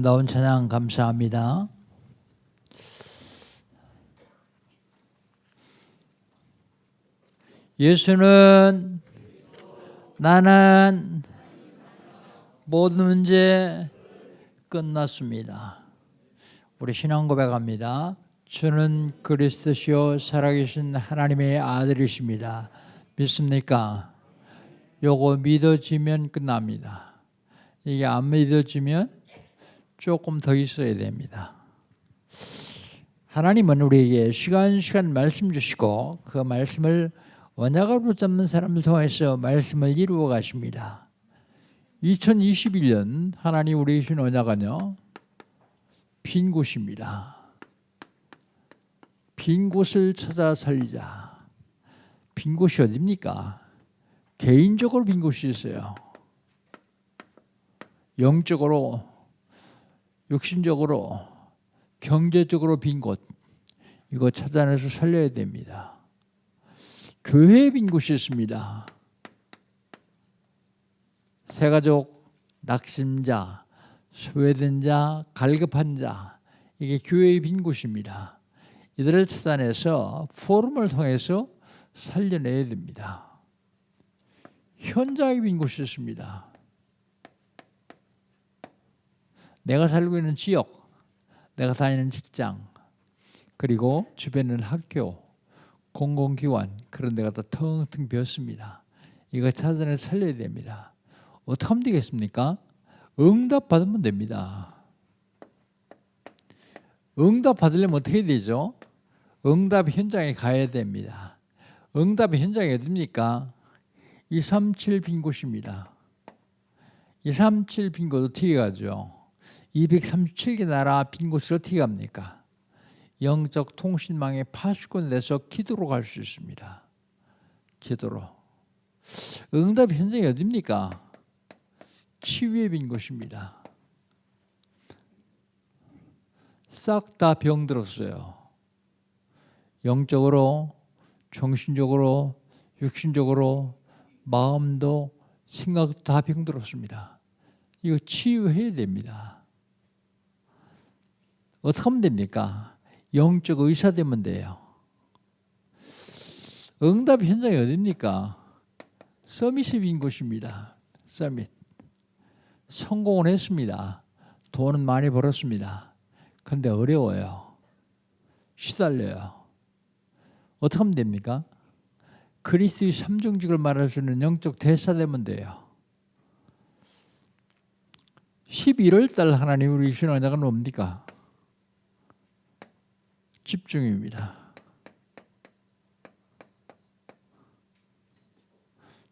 나온 찬양 감사합니다. 예수는 나는 모든 문제 끝났습니다. 우리 신앙 고백합니다. 주는 그리스도시요 살아계신 하나님의 아들이십니다. 믿습니까? 요거 믿어지면 끝납니다. 이게 안 믿어지면 조금 더 있어야 됩니다. 하나님은 우리에게 시간 말씀 주시고 그 말씀을 언약으로 붙잡는 사람을 통해서 말씀을 이루어 가십니다. 2021년 하나님 우리에게 주신 언약은요, 빈 곳입니다. 빈 곳을 찾아 살리자. 빈 곳이 어디입니까? 개인적으로 빈 곳이 있어요. 영적으로, 육신적으로, 경제적으로 빈 곳, 이거 찾아내서 살려야 됩니다. 교회에 빈 곳이 있습니다. 새가족, 낙심자, 소외된 자, 갈급한 자, 이게 교회의 빈 곳입니다. 이들을 찾아내서 포럼을 통해서 살려내야 됩니다. 현장에 빈 곳이 있습니다. 내가 살고 있는 지역, 내가 다니는 직장, 그리고 주변에 있는 학교, 공공기관, 그런 데가 다 텅텅 비었습니다. 이거 찾아내 살려야 됩니다. 어떻게 하면 되겠습니까? 응답 받으면 됩니다. 응답 받으려면 어떻게 해야 되죠? 응답 현장에 가야 됩니다. 응답 현장이 어디입니까? 237 빈 곳입니다. 237 빈 곳 어떻게 가죠? 237개 나라 빈 곳을 어떻게 갑니까? 영적 통신망에 파수꾼돼서 기도로 갈 수 있습니다. 기도로. 응답 현장이 어디입니까? 치유의 빈 곳입니다. 싹 다 병들었어요. 영적으로, 정신적으로, 육신적으로, 마음도 생각도 다 병들었습니다. 이거 치유해야 됩니다. 어떻게 하면 됩니까? 영적 의사 되면 돼요. 응답 현장이 어디입니까? 서밋이 빈 곳입니다. 서밋. 성공을 했습니다. 돈은 많이 벌었습니다. 그런데 어려워요. 시달려요. 어떻게 하면 됩니까? 그리스도의 삼중직을 말할 수 있는 영적 대사 되면 돼요. 11월 달 하나님 우리 주신 언약은 뭡니까? 집중입니다.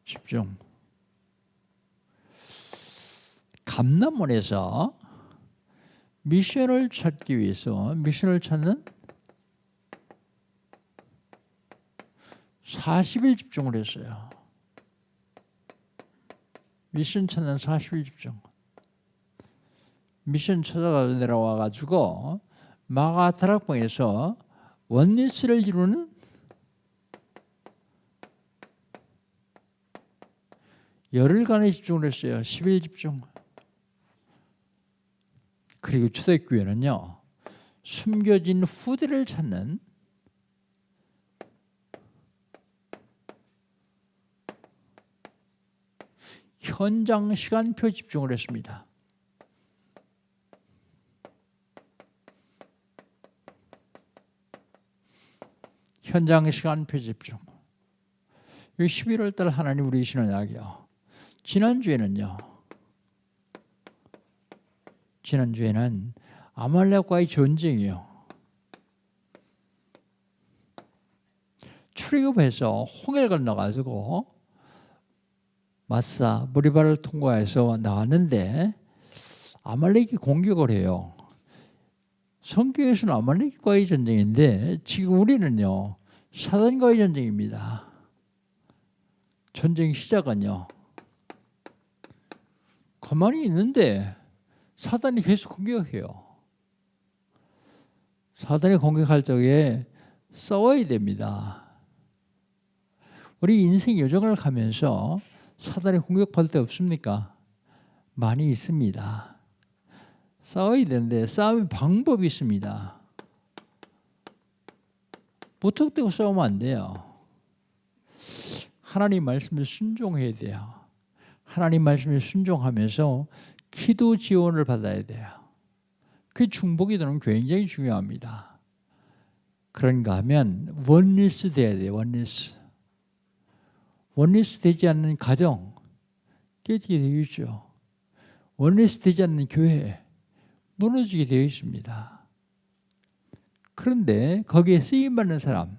집중. 감남원에서 미션을 찾기 위해서 미션을 찾는 40일 집중을 했어요. 미션 찾는 40일 집중. 미션 찾아가 내려와 가지고 마가다락방에서 원리스를 이루는 열흘간의 집중을 했어요. 10일 집중. 그리고 초대교회는요, 숨겨진 후대를 찾는 현장 시간표 집중을 했습니다. 현장 시간표 집중. 이 11월 달 하나님 우리 주신 언약이요. 지난주에는 아말렉과의 전쟁이요. 출애굽해서 홍해를 건너가지고 마사 무리바를 통과해서 나왔는데 아말렉이 공격을 해요. 성경에서는 아말렉과의 전쟁인데 지금 우리는요, 사단과의 전쟁입니다. 전쟁 시작은요, 가만히 있는데 사단이 계속 공격해요. 사단이 공격할 적에 싸워야 됩니다. 우리 인생 여정을 가면서 사단이 공격받을 때 없습니까? 많이 있습니다. 싸워야 되는데 싸움의 방법이 있습니다. 무턱대고 싸우면 안 돼요. 하나님 말씀에 순종해야 돼요. 하나님 말씀에 순종하면서 기도 지원을 받아야 돼요. 그 중복이 되는 굉장히 중요합니다. 그런가 하면 원리스 돼야 돼요. 원리스. 원리스 되지 않는 가정 깨지게 되어 있죠. 원리스 되지 않는 교회 무너지게 되어 있습니다. 그런데 거기에 쓰임받는 사람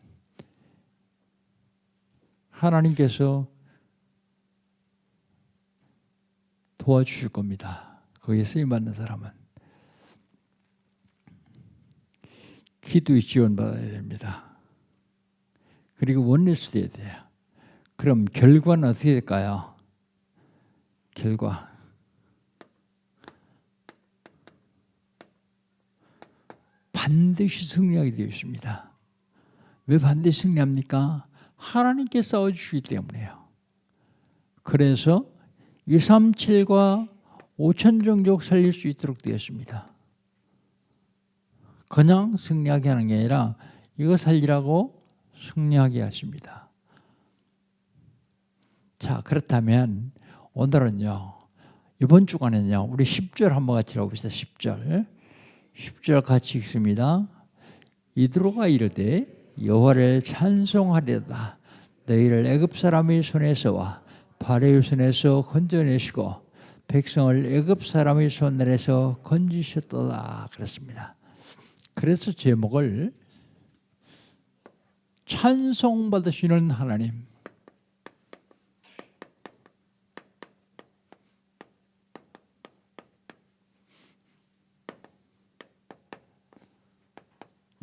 하나님께서 도와주실 겁니다. 거기에 쓰임받는 사람은 기도의 지원받아야 됩니다. 그리고 원리스 돼야 돼요. 그럼 결과는 어떻게 될까요? 결과 반드시 승리하게 되어 있습니다. 왜 반드시 승리합니까? 하나님께 싸워주시기 때문에요. 그래서 237과 5천 종족 살릴 수 있도록 되었습니다. 그냥 승리하게 하는 게 아니라 이거 살리라고 승리하게 하십니다. 자, 그렇다면 오늘은요, 이번 주간에는요, 우리 10절 한번 같이 읽어봅시다. 10절 같이 읽습니다. 이드로가 이르되 여호와를 찬송하리로다. 너희를 애굽 사람의 손에서와 바로의 손에서 건져내시고 백성을 애굽 사람의 손에서 건지셨도다. 그랬습니다. 그래서 제목을 찬송받으시는 하나님.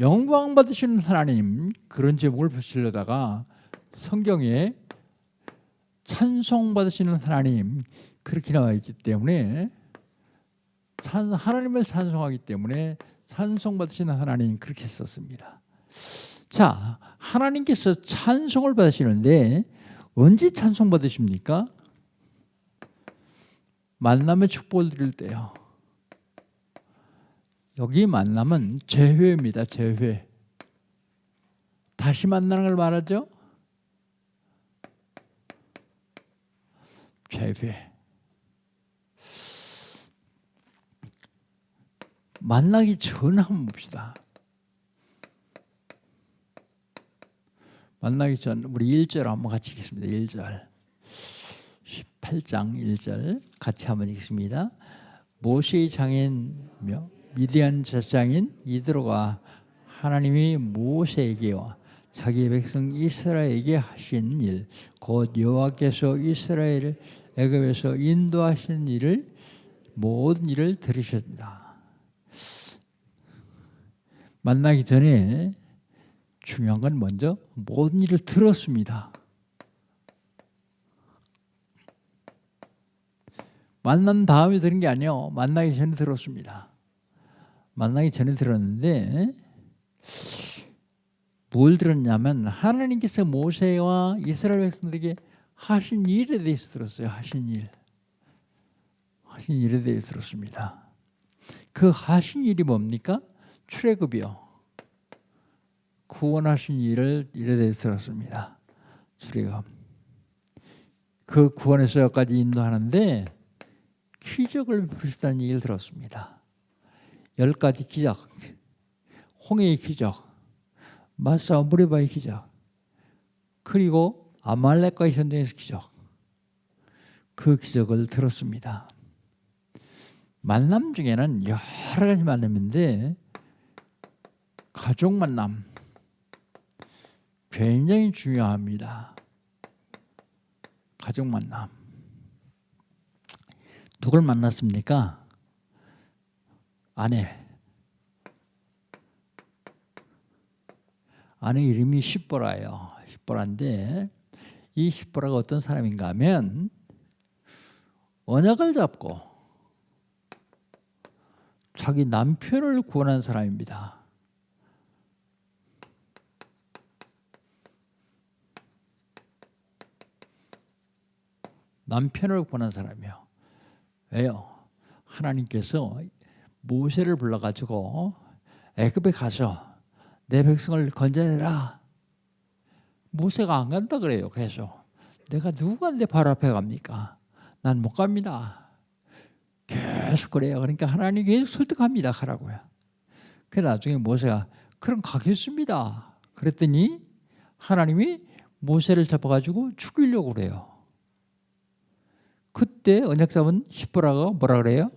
영광 받으시는 하나님, 그런 제목을 붙이려다가 성경에 찬송 받으시는 하나님 그렇게 나와 있기 때문에 하나님을 찬송하기 때문에 찬송 받으시는 하나님 그렇게 썼습니다. 자, 하나님께서 찬송을 받으시는데 언제 찬송 받으십니까? 만남의 축복을 드릴 때요. 여기 만남은 재회입니다. 재회. 다시 만나는 걸 말하죠. 재회. 만나기 전에 한번 봅시다. 만나기 전 우리 1절 한번 같이 읽겠습니다. 1절. 18장 1절 같이 한번 읽습니다. 모세의 장인며 미디안 제사장인 이드로가 하나님이 모세에게와 자기 백성 이스라엘에게 하신 일, 곧 여호와께서 이스라엘을 애굽에서 인도하신 일을 모든 일을 들으셨다. 만나기 전에 중요한 건 먼저 모든 일을 들었습니다. 만난 다음에 들은 게 아니에요. 만나기 전에 들었습니다. 만나기 전에 들었는데 뭘 들었냐면 하나님께서 모세와 이스라엘 백성들에게 하신 일에 대해서 들었어요. 하신 일. 하신 일에 대해서 들었습니다. 그 하신 일이 뭡니까? 출애굽이요. 구원하신 일에 대해서 들었습니다. 출애굽. 그 구원에서 여기까지 인도하는데 기적을 베푸셨다는 얘기를 들었습니다. 10가지 기적, 홍해의 기적, 마사와 무리바의 기적, 그리고 아말렉과의 전쟁에서 기적, 그 기적을 들었습니다. 만남 중에는 여러 가지 만남인데 가족 만남 굉장히 중요합니다. 가족 만남. 누굴 만났습니까? 아내 이름이 십보라예요. 십보라인데 이 십보라가 어떤 사람인가 하면 언약을 잡고 자기 남편을 구원한 사람입니다. 남편을 구원한 사람이요. 왜요? 하나님께서 모세를 불러가지고 애굽에 가서 내 백성을 건져내라. 모세가 안 간다 그래요. 계속. 내가 누가 내 발 앞에 갑니까? 난 못 갑니다. 계속 그래요. 그러니까 하나님이 계속 설득합니다. 가라고요. 그 나중에 모세가 그럼 가겠습니다. 그랬더니 하나님이 모세를 잡아가지고 죽이려고 그래요. 그때 언약잡은 십보라가 뭐라 그래요?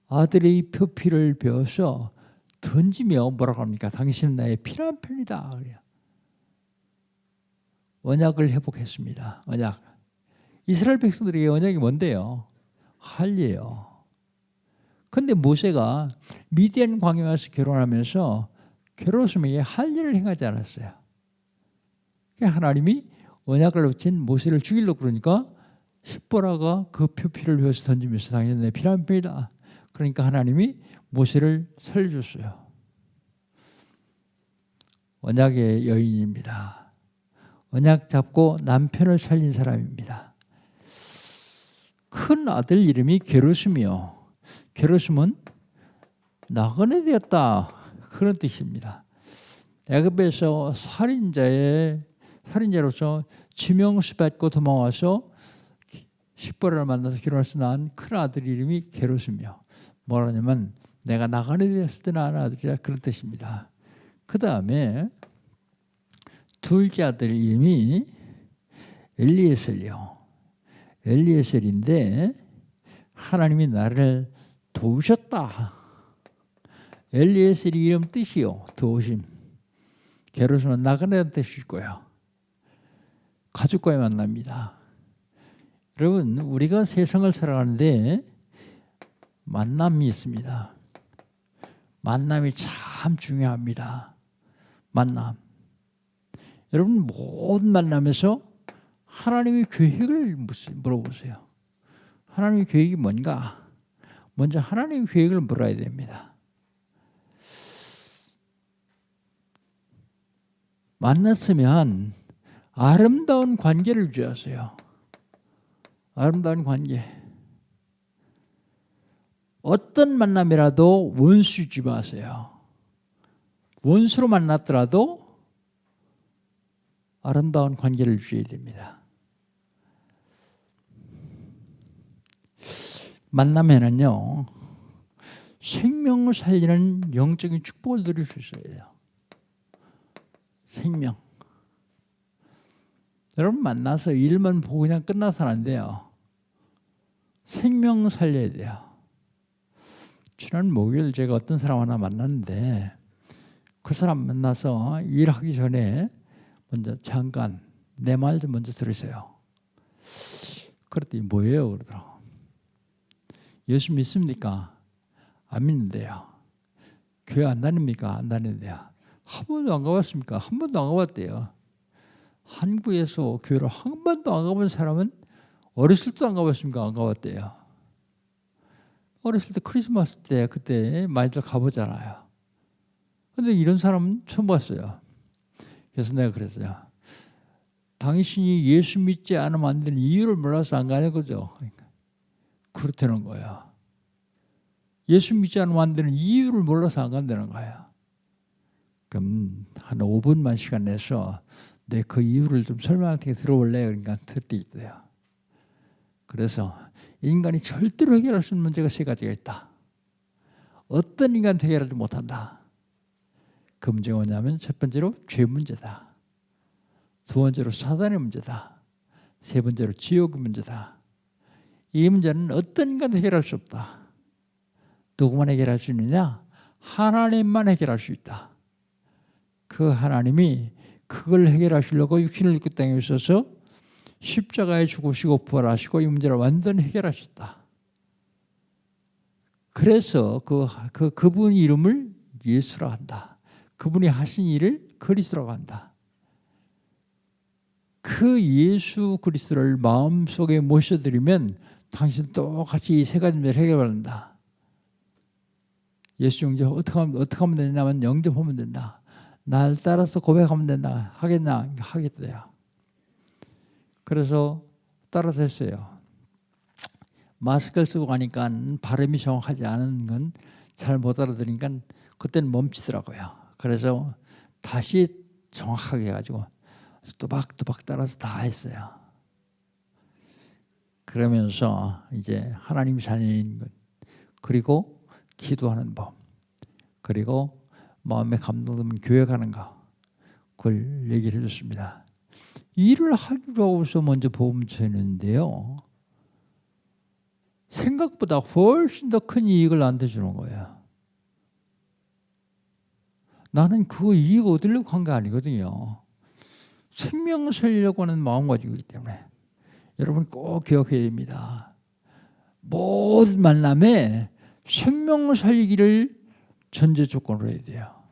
아들의 표피를 베어서 던지며 뭐라고 합니까? 당신은 나의 피난 편이다. 그래요. 언약을 회복했습니다. 언약. 이스라엘 백성들에게 언약이 뭔데요? 할례예요. 그런데 모세가 미디안 광야에 와서 결혼하면서 결혼했으면 할례를 행하지 않았어요. 하나님이 언약을 놓친 모세를 죽이려고 그러니까 십보라가 그 표피를 베어서 던지면서 당신은 내 피난 편이다. 그러니까 하나님이 모세를 살려줬어요. 언약의 여인입니다. 언약 잡고 남편을 살린 사람입니다. 큰 아들 이름이 게르솜이요. 게르솜은 나그네 되었다 그런 뜻입니다. 애굽에서 살인자로서 지명수 받고 도망와서 십보라를 만나서 결혼해서 낳은 큰 아들 이름이 게르솜이요. 뭐라냐면 내가 나그네 되었을 때 낳은 아들이라 그런 뜻입니다. 그 다음에 둘째 아들 이름이 엘리에셀이요. 엘리에셀인데 하나님이 나를 도우셨다. 엘리에셀이 이름 뜻이요. 도우심. 게르솜은 나그네라는 뜻이고요. 가족과의 만남입니다. 여러분 우리가 세상을 살아가는데 만남이 있습니다. 만남이 참 중요합니다. 만남. 여러분 모든 만남에서 하나님의 계획을 물어보세요. 하나님의 계획이 뭔가? 먼저 하나님의 계획을 물어야 됩니다. 만났으면 아름다운 관계를 유지하세요. 아름다운 관계. 어떤 만남이라도 원수 주지 마세요. 원수로 만났더라도 아름다운 관계를 유지해야 됩니다. 만남에는요, 생명을 살리는 영적인 축복을 누릴 수 있어야 돼요. 생명. 여러분 만나서 일만 보고 그냥 끝나서는 안 돼요. 생명 살려야 돼요. 지난 목요일 제가 어떤 사람 하나 만났는데 그 사람 만나서 일하기 전에 먼저 잠깐 내 말 좀 먼저 들으세요. 그랬더니 뭐예요? 그러더라고. 예수 믿습니까? 안 믿는데요. 교회 안 다닙니까? 안 다니는데요. 한 번도 안 가봤습니까? 한 번도 안 가봤대요. 한국에서 교회를 한 번도 안 가본 사람은 어렸을 때도 안 가봤습니까? 안 가봤대요. 어렸을 때 크리스마스 때 그때 많이들 가보잖아요. 근데 이런 사람은 처음 봤어요. 그래서 내가 그랬어요. 당신이 예수 믿지 않으면 안 되는 이유를 몰라서 안 가는 거죠. 그러니까 그렇다는 거예요. 예수 믿지 않으면 안 되는 이유를 몰라서 안 간다는 거예요. 그럼 한 5분만 시간 내서 내 그 이유를 좀 설명할 테니 들어볼래요? 그러니까 듣게 있어요. 그래서 인간이 절대로 해결할 수 있는 문제가 세 가지가 있다. 어떤 인간도 해결하지 못한다. 그 문제가 뭐냐면 첫 번째로 죄 문제다. 두 번째로 사단의 문제다. 세 번째로 지옥의 문제다. 이 문제는 어떤 인간도 해결할 수 없다. 누구만 해결할 수 있느냐? 하나님만 해결할 수 있다. 그 하나님이 그걸 해결하시려고 육신을 입고 땅에 오셔서 십자가에 죽으시고 부활하시고 이 문제를 완전히 해결하셨다. 그래서 그분 이름을 예수라고 한다. 그분이 하신 일을 그리스도라고 한다. 그 예수 그리스도를 마음속에 모셔드리면 당신 똑같이 이 세 가지 문제를 해결한다. 예수 영접 어떻게 하면 되냐면 영접하면 된다. 날 따라서 고백하면 된다. 하겠나? 하겠대요. 그래서 따라서 했어요. 마스크를 쓰고 가니까 발음이 정확하지 않은 건 잘 못 알아들으니까 그때는 멈추더라고요. 그래서 다시 정확하게 해가지고 또박또박 따라서 다 했어요. 그러면서 이제 하나님 자녀인 것, 그리고 기도하는 법, 그리고 마음에 감동되면 교회 가는 거, 그걸 얘기를 해줬습니다. 일을 하기로 해서 먼저 복음 전했는데요, 생각보다 훨씬 더 큰 이익을 나한테 주는 거예요. 나는 그 이익 얻으려고 한 게 아니거든요. 생명 살려고 하는 마음 가지고 있기 때문에. 여러분 꼭 기억해야 됩니다. 모든 만남에 생명 살리기를 전제 조건으로 해야 돼요.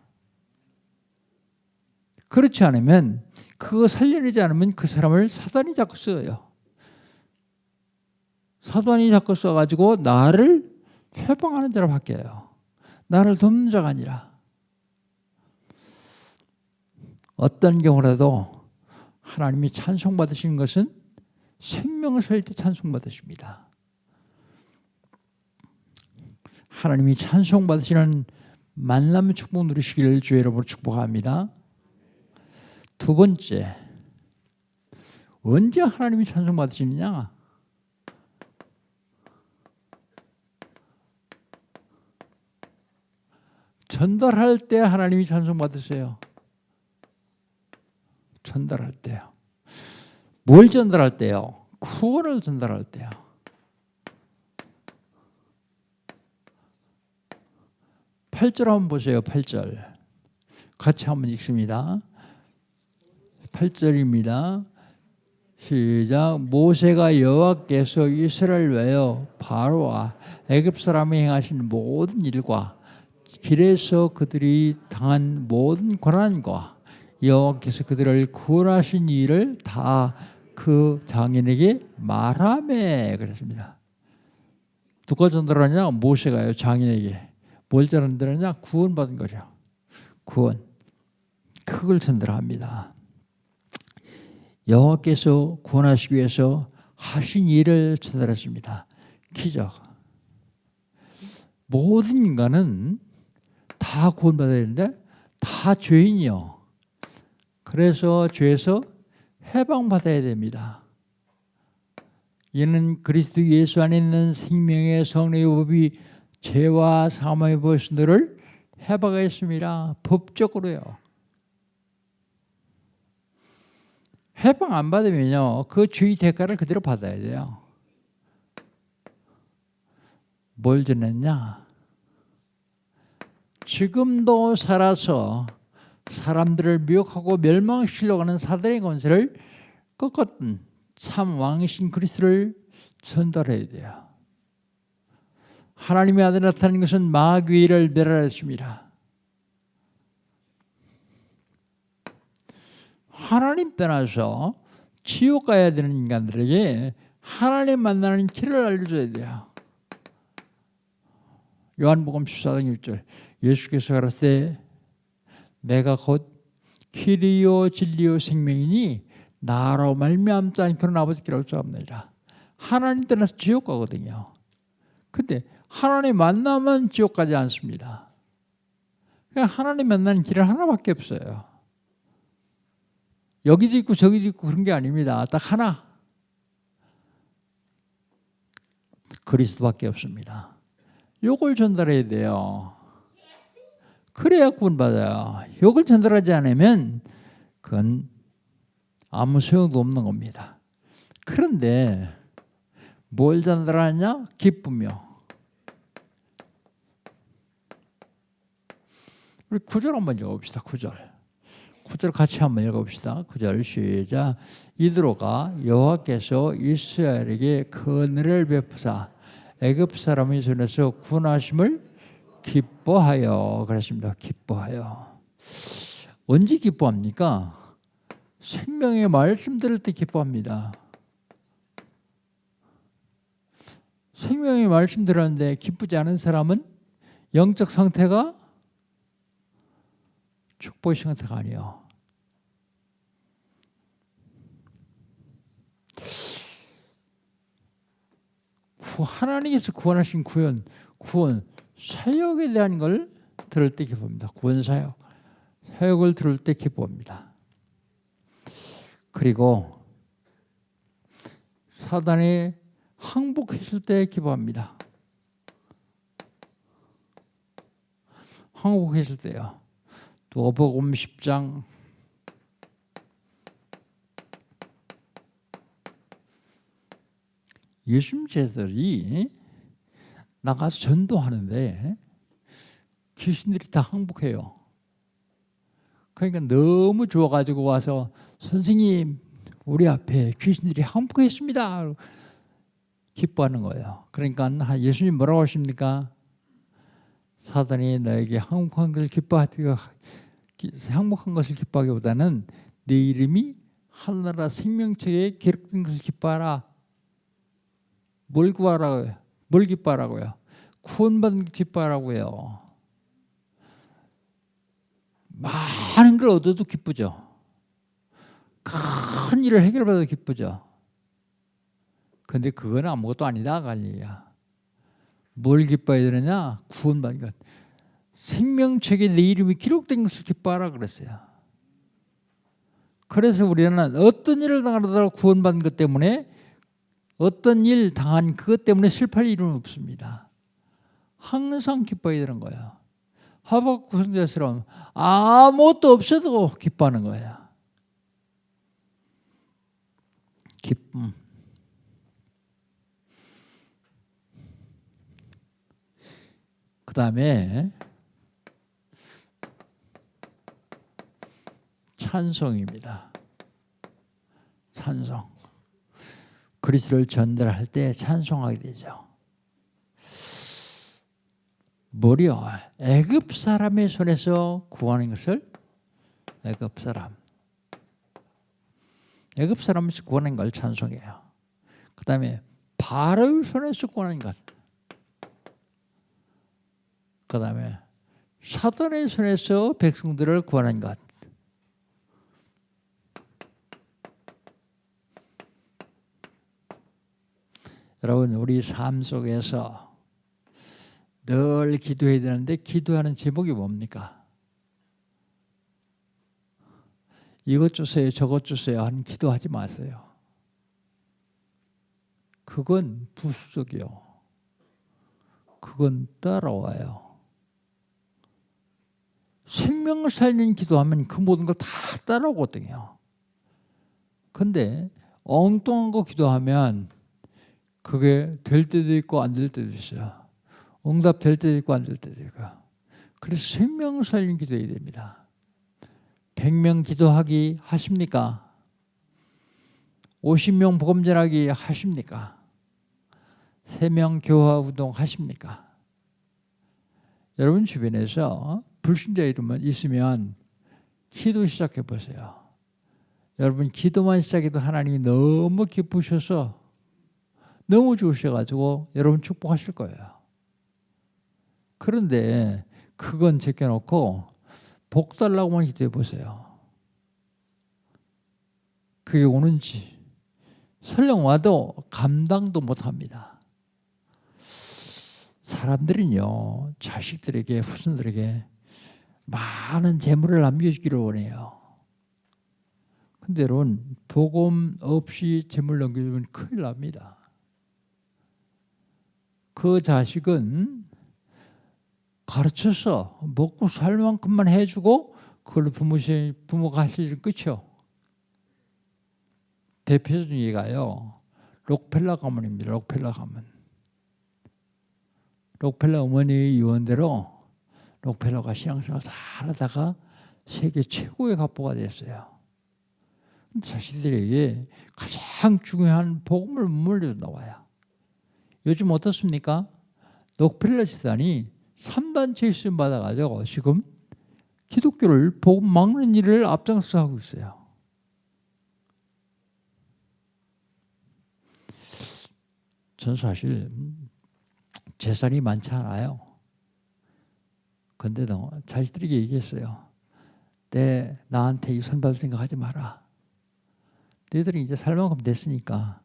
그렇지 않으면, 그거 살려내지 않으면 그 사람을 사단이 자꾸 써요. 사단이 자꾸 써가지고 나를 회방하는 자로 바뀌어요. 나를 돕는 자가 아니라. 어떤 경우라도 하나님이 찬송받으시는 것은 생명을 살릴 때 찬송받으십니다. 하나님이 찬송받으시는 만남 축복 누리시기를 주의 이름으로 축복합니다. 두 번째, 언제 하나님이 찬송받으시느냐? 전달할 때 하나님이 찬송받으세요. 전달할 때요. 뭘 전달할 때요? 구원을 전달할 때요. 팔 절 한번 보세요. 8절 같이 한번 읽습니다. 8절입니다. 시작. 모세가 여호와께서 이스라엘 외여 바로와 애굽 사람이 행하신 모든 일과 길에서 그들이 당한 모든 고난과 여호와께서 그들을 구원하신 일을 다 그 장인에게 말하매 그랬습니다. 누가 전달하냐? 모세가요. 장인에게. 뭘 전달하냐? 구원받은 거죠. 구원. 그걸 전달합니다. 여호와께서 구원하시기 위해서 하신 일을 전달했습니다. 기적. 모든 인간은 다 구원받아야 되는데 다 죄인이요. 그래서 죄에서 해방받아야 됩니다. 이는 그리스도 예수 안에 있는 생명의 성령의 법이 죄와 사망의 법들을 해방했습니다. 법적으로요. 해방 안 받으면요, 그 죄의 대가를 그대로 받아야 돼요. 뭘 전했냐? 지금도 살아서 사람들을 미혹하고 멸망시키려고 하는 사단의 권세를 꺾었던 참 왕이신 그리스도를 전달해야 돼요. 하나님의 아들 나타난 것은 마귀를 멸하였습니다. 하나님 떠나서 지옥 가야 되는 인간들에게 하나님 만나는 길을 알려줘야 돼요. 요한복음 14장 6절 예수께서 가라사대 내가 곧 길이요 진리요 생명이니 나로 말미암지 않고는 아버지께 올 수 없느니라. 하나님 떠나서 지옥 가거든요. 근데 하나님 만나면 지옥 가지 않습니다. 그냥 하나님 만나는 길은 하나밖에 없어요. 여기도 있고 저기도 있고 그런 게 아닙니다. 딱 하나. 그리스도밖에 없습니다. 요걸 전달해야 돼요. 그래야 구원받아요. 요걸 전달하지 않으면 그건 아무 소용도 없는 겁니다. 그런데 뭘 전달하냐? 기쁨이요. 우리 9절 한번 읽어봅시다. 9절 같이 한번 읽어봅시다. 9절 시작. 이드로가 여호와께서 이스라엘에게 그 은혜를 베푸사 애굽 사람의 손에서 구원하심을 기뻐하여 그랬습니다. 기뻐하여. 언제 기뻐합니까? 생명의 말씀 들을 때 기뻐합니다. 생명의 말씀 들었는데 기쁘지 않은 사람은 영적 상태가 축복의 상태가 아니에요. 하나님께서 구원하신 구원 사역에 대한 걸 들을 때 기뻐합니다. 구원 사역을 들을 때 기뻐합니다. 그리고 사단이 항복했을 때 기뻐합니다. 항복했을 때요. 누가복음 10장 예수님 제자들이 나가서 전도하는데 귀신들이 다 항복해요. 그러니까 너무 좋아가지고 와서 선생님 우리 앞에 귀신들이 항복했습니다. 기뻐하는 거예요. 그러니까 예수님 뭐라고 하십니까? 사단이 너에게 항복한 것을 기뻐하기보다는 내 이름이 하늘나라 생명책에 기록된 것을 기뻐하라. 뭘 구하라고요? 뭘 기뻐하라고요? 구원받는 걸 기뻐하라고요. 많은 걸 얻어도 기쁘죠. 큰 일을 해결받아도 기쁘죠. 근데 그건 아무것도 아니다 갈리야. 뭘 기뻐해야 되느냐? 구원받는 것. 생명책에 내 이름이 기록된 것을 기뻐하라 그랬어요. 그래서 우리는 어떤 일을 당하더라도 구원받는 것 때문에 어떤 일 당한 그것 때문에 슬퍼할 일은 없습니다. 항상 기뻐해야 되는 거예요. 하박국 선지자처럼 아무것도 없어도 기뻐하는 거예요. 기쁨. 그 다음에 찬송입니다. 찬송. 그리스도를 전달할 때 찬송하게 되죠. 뭐려? 애굽 사람의 손에서 구하는 것을 애굽 사람에서 구하는 걸 찬송해요. 그 다음에 바로의 손에서 구하는 것. 그 다음에 사단의 손에서 백성들을 구하는 것. 여러분 우리 삶 속에서 늘 기도해야 되는데 기도하는 제목이 뭡니까? 이것 주세요 저것 주세요 하는 기도하지 마세요. 그건 부수적이요. 그건 따라와요. 생명을 살리는 기도하면 그 모든 걸 다 따라오거든요. 근데 엉뚱한 거 기도하면 그게 될 때도 있고 안 될 때도 있어요. 응답 될 때도 있고 안 될 때도 있고. 그래서 생명을 살리는 기도해야 됩니다. 100명 기도하기 하십니까? 50명 복음 전하기 하십니까? 3명 교화 운동 하십니까? 여러분 주변에서 불신자 이름만 있으면 기도 시작해 보세요. 여러분 기도만 시작해도 하나님이 너무 기쁘셔서 너무 좋으셔가지고 여러분 축복하실 거예요. 그런데 그건 제껴놓고 복 달라고만 기도해 보세요. 그게 오는지 설령 와도 감당도 못합니다. 사람들은요 자식들에게 후손들에게 많은 재물을 남겨주기를 원해요. 근데 여러분 복음 없이 재물 남겨주면 큰일 납니다. 그 자식은 가르쳐서 먹고 살 만큼만 해주고 그걸로 부모가 하실 일은 끝이요. 대표적인 예가요. 록펠러 가문입니다. 록펠러 가문. 록펠러 어머니의 유언대로 록펠러가 신앙생활 잘하다가 세계 최고의 갑부가 됐어요. 자식들에게 가장 중요한 복음을 물려 나와요. 요즘 어떻습니까? 록펠러 재단이 3단체 있음 받아가지고 지금 기독교를 복음 막는 일을 앞장서서 하고 있어요. 전 사실 재산이 많지 않아요. 근데도 자식들에게 얘기했어요. 나한테 유산 받을 생각하지 마라. 너희들이 이제 살 만큼 됐으니까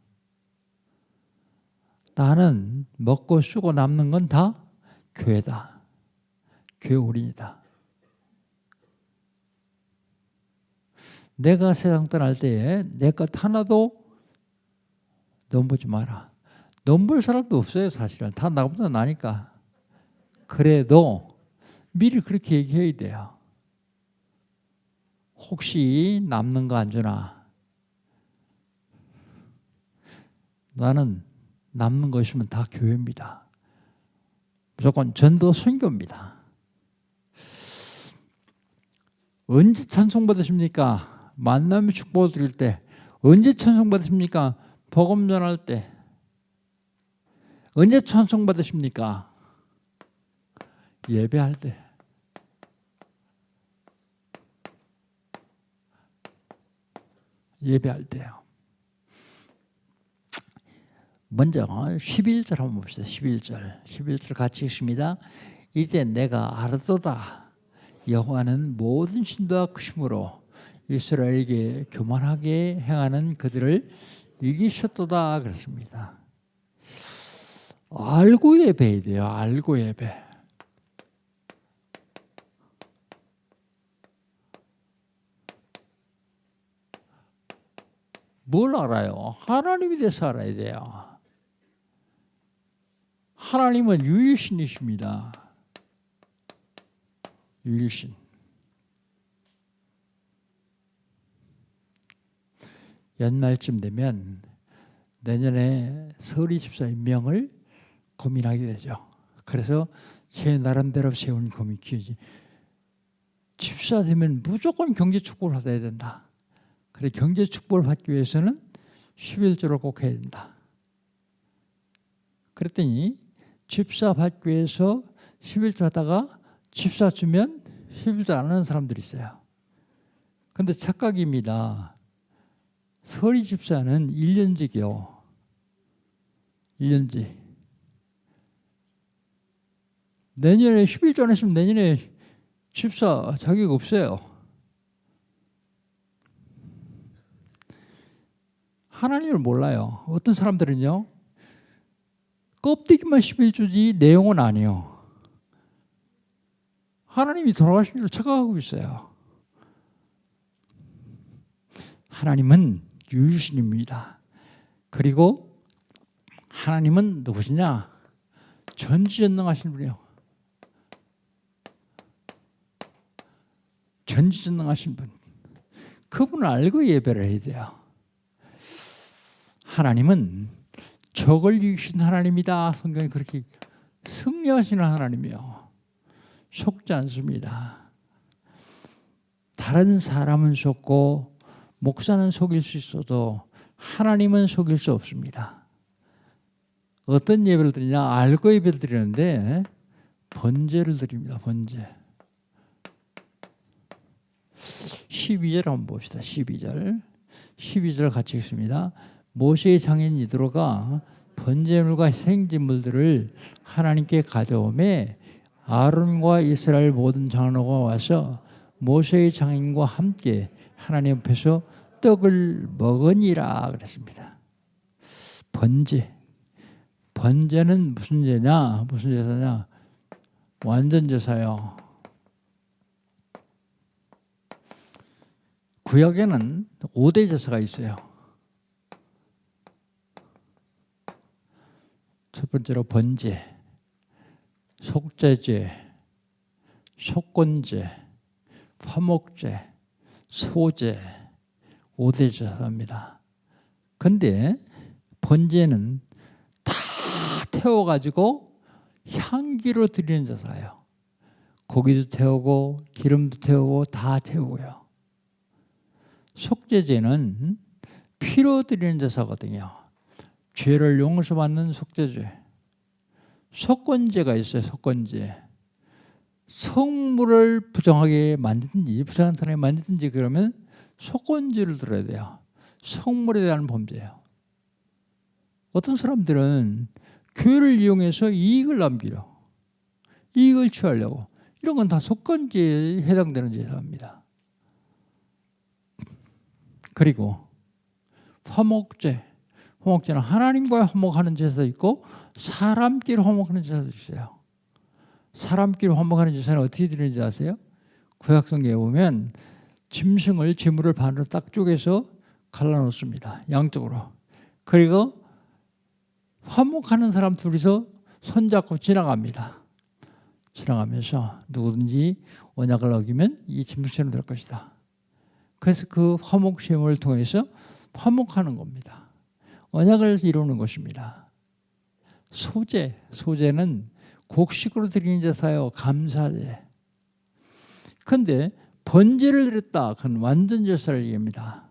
나는 먹고 쓰고 남는 건 다 교회다. 교회 올인이다. 내가 세상 떠날 때에 내 것 하나도 넘보지 마라. 넘볼 사람도 없어요. 사실은 다 나보다 나니까. 그래도 미리 그렇게 얘기해야 돼요. 혹시 남는 거 안 주나? 나는 남는 거 있으면 다 교회입니다. 무조건 전도 선교입니다. 언제 찬송 받으십니까? 만남의 축복을 드릴 때. 언제 찬송 받으십니까? 복음 전할 때. 언제 찬송 받으십니까? 예배할 때. 예배할 때요. 먼저 11절 한번 봅시다. 11절 같이 읽습니다. 이제 내가 알았도다. 여호와는 모든 신도와 크심으로 이스라엘에게 교만하게 행하는 그들을 이기셨도다 그랬습니다. 알고 예배해야 돼요. 알고 예배. 뭘 알아요? 하나님에 대해서 알아야 돼요. 하나님은 유일신이십니다. 유일신. 연말쯤 되면 내년에 서리 집사 임명을 고민하게 되죠. 그래서 제 나름대로 세운 고민 키우지. 집사 되면 무조건 경제 축복을 받아야 된다. 그래 경제 축복을 받기 위해서는 11조를 꼭 해야 된다. 그랬더니 집사 받기 위해서 11조 하다가 집사 주면 11조 안 하는 사람들이 있어요. 그런데 착각입니다. 서리 집사는 1년직이요. 1년직. 내년에 11조 안 했으면 내년에 집사 자격 없어요. 하나님을 몰라요. 어떤 사람들은요. 껍데기만 11조지 내용은 아니에요. 하나님이 돌아가신 줄 착각하고 있어요. 하나님은 유일신입니다. 그리고 하나님은 누구시냐? 전지전능하신 분이요. 전지전능하신 분. 그분을 알고 예배를 해야 돼요. 하나님은 적을 이기신 하나님이다. 성경이 그렇게 승리하시는 하나님이요. 속지 않습니다. 다른 사람은 속고 목사는 속일 수 있어도 하나님은 속일 수 없습니다. 어떤 예배를 드리냐? 알고 예배를 드리는데 번제를 드립니다. 번제. 12절 한번 봅시다. 12절 같이 읽습니다. 모세의 장인 이드로가 번제물과 생제물들을 하나님께 가져오매 아론과 이스라엘 모든 장로가 와서 모세의 장인과 함께 하나님 앞에서 떡을 먹으니라 그랬습니다. 번제. 번제는 무슨 제냐? 무슨 제사냐? 완전 제사요. 구약에는 5대 제사가 있어요. 첫 번째로 번제, 속죄제, 속건제, 화목제, 소제, 5대 제사입니다. 그런데 번제는 다 태워가지고 향기로 드리는 제사예요. 고기도 태우고 기름도 태우고 다 태우고요. 속죄제는 피로 드리는 제사거든요. 죄를 용서받는 속죄제. 속건제가 있어요. 속건제. 성물을 부정하게 만든지 부정한 사람이 만든지 그러면 속건제를 들어야 돼요. 성물에 대한 범죄예요. 어떤 사람들은 교회를 이용해서 이익을 남기려. 이익을 취하려고. 이런 건 다 속건제에 해당되는 제사입니다. 그리고 화목제. 화목제는 하나님과의 화목하는 제사도 있고 사람끼리 화목하는 제사도 있어요. 사람끼리 화목하는 제사는 어떻게 드리는지 아세요? 구약성경에 보면 짐승을 제물을 반으로 딱 쪼개서 갈라놓습니다. 양쪽으로. 그리고 화목하는 사람 둘이서 손잡고 지나갑니다. 지나가면서 누구든지 언약을 어기면 이 짐승처럼 될 것이다. 그래서 그 화목 제물을 통해서 화목하는 겁니다. 언약을 이루는 것입니다. 소제는 곡식으로 드리는 제사요, 감사제. 그런데 번제를 드렸다, 그건 완전 제사를 얘기합니다.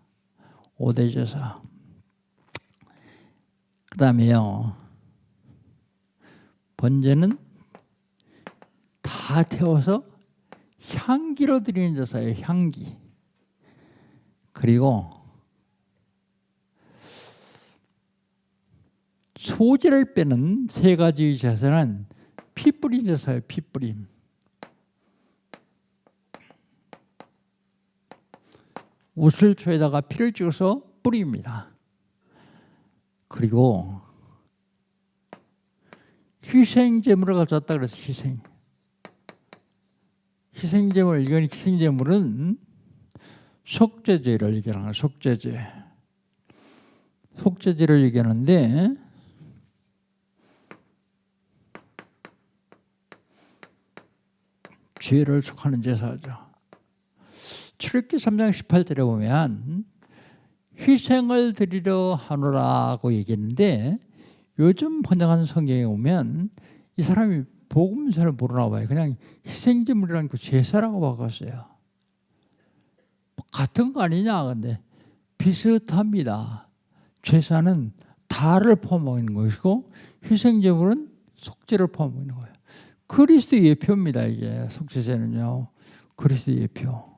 5대 제사. 그 다음에요, 번제는 다 태워서 향기로 드리는 제사예요. 향기. 그리고 소제를 빼는 세 가지 제사는 피뿌림 제사예요. 피뿌림. 우슬초에다가 피를 찍어서 뿌립니다. 그리고 희생제물을 가져왔다 그래서 희생제물, 이건 희생제물은 속죄제를 얘기하는 거예요. 속죄제를 얘기하는데 죄를 속하는 제사죠. 출애굽기 3장 18절에 보면 희생을 드리려 하노라고 얘기했는데 요즘 번역하는 성경에 보면 이 사람이 복음서를 모르나 봐요. 그냥 희생제물이라는 그 제사라고 바꿨어요. 같은 거 아니냐? 근데 비슷합니다. 제사는 다를 포함하고 있는 것이고 희생제물은 속죄를 포함하고 있는 거예요. 그리스도의 예표입니다. 이게 속죄제는요. 그리스도의 예표.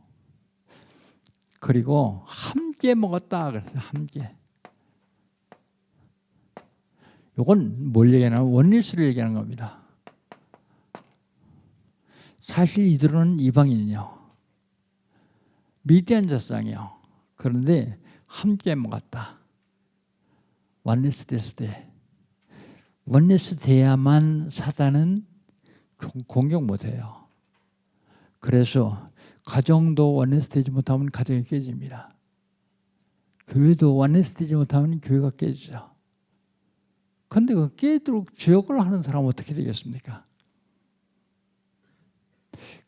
그리고 함께 먹었다 그래서 함께. 이건 뭘 얘기하냐면 원리스를 얘기하는 겁니다. 사실 이들은 이방인이요. 미디안 제사장이요. 그런데 함께 먹었다. 원리스 됐을 때. 원리스 돼야만 사단은 공격 못해요. 그래서 가정도 원리스 되지 못하면 가정이 깨집니다. 교회도 원리스 되지 못하면 교회가 깨지죠. 그런데 그 깨도록 죄악을 하는 사람은 어떻게 되겠습니까?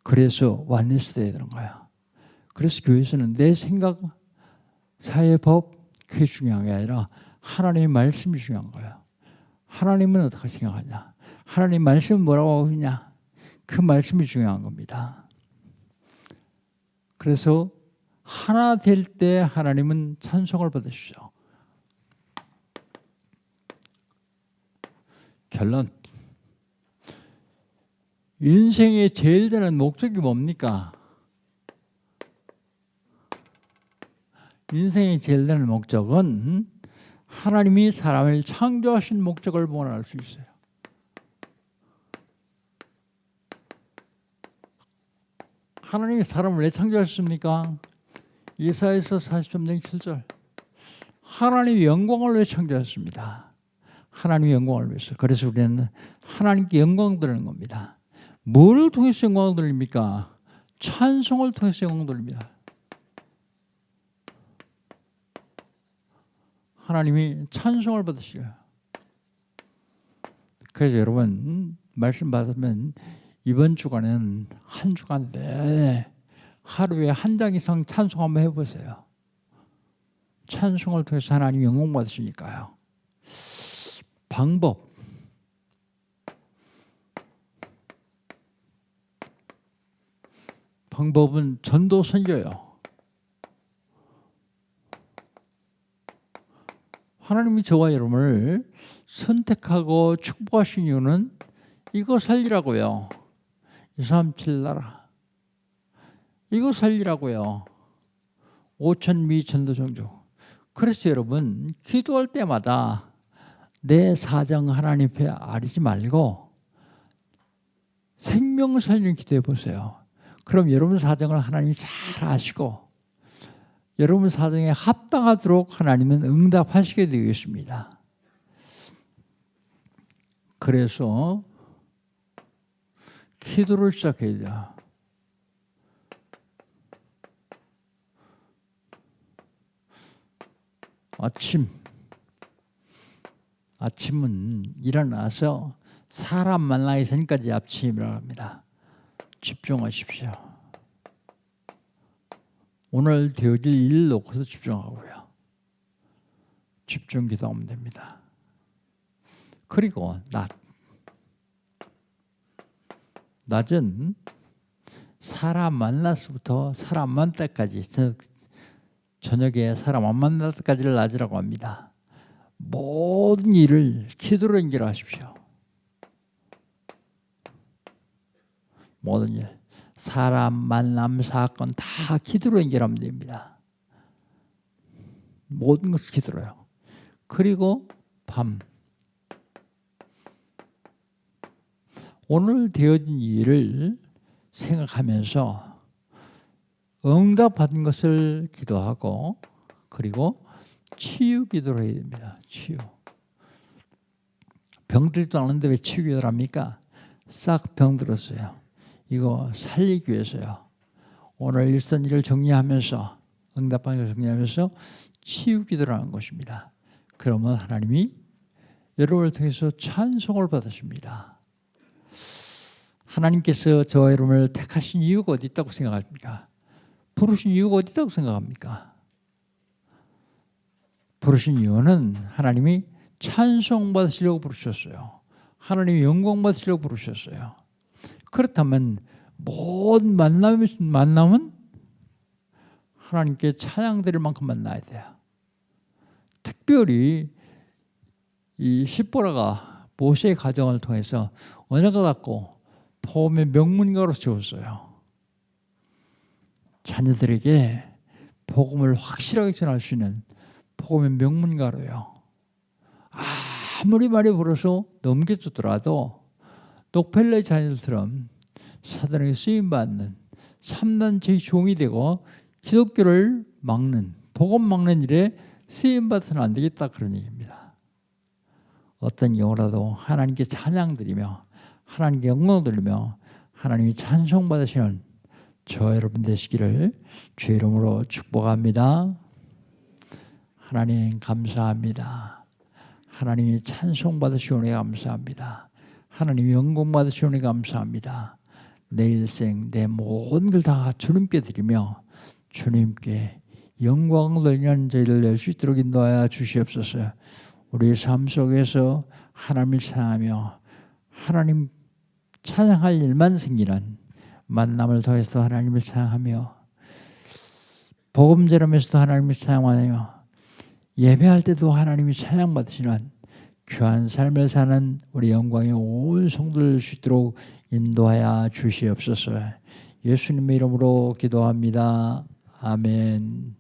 그래서 원리스 돼야 되는 거야. 그래서 교회에서는 내 생각, 사회법 그게 중요한 게 아니라 하나님의 말씀이 중요한 거예요. 하나님은 어떻게 생각하냐? 하나님 말씀은 뭐라고 하고 있냐? 그 말씀이 중요한 겁니다. 그래서 하나 될 때 하나님은 찬송을 받으시죠. 결론. 인생의 제일 되는 목적이 뭡니까? 인생의 제일 되는 목적은 하나님이 사람을 창조하신 목적을 보완할 수 있어요. 하나님이 사람을 왜 창조하셨습니까? 이사야서 43장 7절. 하나님의 영광을 위해 창조하셨습니다. 하나님의 영광을 위해서. 그래서 우리는 하나님께 영광 드리는 겁니다. 뭘 통해서 영광을 돌립니까? 찬송을 통해서 영광을 돌립니다. 하나님이 찬송을 받으시고요. 그래서 여러분 말씀 받으면 이번 주간은 한 주간 내내 하루에 한 장 이상 찬송 한번 해보세요. 찬송을 통해서 하나님 영광 받으시니까요. 방법은 전도 선교예요. 하나님이 저와 여러분을 선택하고 축복하신 이유는 이거 살리라고요. 237 나라. 이거 살리라고요. 5,000미 전도 정조. 그래서 여러분 기도할 때마다 내 사정 하나님 앞에 아리지 말고 생명 살리는 기도해 보세요. 그럼 여러분 사정을 하나님이 잘 아시고 여러분 사정에 합당하도록 하나님은 응답하시게 되겠습니다. 그래서 기도를 시작해야 돼요. 아침은 일어나서 사람 만나기 전까지 아침이라고 합니다. 집중하십시오. 오늘 되어질 일 놓고서 집중하고요. 집중 기도하면 됩니다. 그리고 낮은 사람 만나서부터 사람 만날 때까지, 저녁에 사람 안 만날 때까지를 낮이라고 합니다. 모든 일을 기도로 연결하십시오. 모든 일, 사람 만남 사건 다 기도로 연결하면 됩니다. 모든 것을 기도로요. 그리고 밤, 오늘 되어진 일을 생각하면서 응답받은 것을 기도하고, 그리고 치유 기도를 해야 됩니다. 치유. 병들지도 않은데 왜 치유 기도를 합니까? 싹 병들었어요. 이거 살리기 위해서요. 오늘 일선 일을 정리하면서, 응답받은 것을 정리하면서 치유 기도를 하는 것입니다. 그러면 하나님이 여러분을 통해서 찬송을 받으십니다. 하나님께서 저와 여러분을 택하신 이유가 어디 있다고 생각합니까? 부르신 이유가 어디 있다고 생각합니까? 부르신 이유는 하나님이 찬송 받으시려고 부르셨어요. 하나님이 영광 받으시려고 부르셨어요. 그렇다면 모든 만남은 하나님께 찬양드릴 만큼 만나야 돼요. 특별히 이 십보라가 모세의 가정을 통해서 언약을 갖고 복음의 명문가로 세웠어요. 자녀들에게 복음을 확실하게 전할 수 있는 복음의 명문가로요. 아무리 말이 벌어서 넘겨주더라도 녹펠레 자녀들처럼 사단에게 쓰임받는 참된 제 종이 되고 기독교를 막는, 복음 막는 일에 쓰임받아서는 안 되겠다, 그런 얘기입니다. 어떤 경우라도 하나님께 찬양드리며 하나님께 영광 돌리며 하나님이 찬송받으시는 저 여러분 되시기를 주의 이름으로 축복합니다. 하나님 감사합니다. 하나님이 찬송받으시오니 감사합니다. 하나님이 영광 받으시오니 감사합니다. 내 일생 내 모든 걸 다 주님께 드리며 주님께 영광 돌리는 저희를 낼 수 있도록 인도하여 주시옵소서. 우리 삶 속에서 하나님을 찬양하며 하나님 찬양할 일만 생기는 만남을 통해서 하나님을 찬양하며 복음 전하면서도 하나님을 찬양하며 예배할 때도 하나님이 찬양받으시는 귀한 삶을 사는 우리 영광의 온 성도를 될 수 있도록 인도하여 주시옵소서. 예수님의 이름으로 기도합니다. 아멘.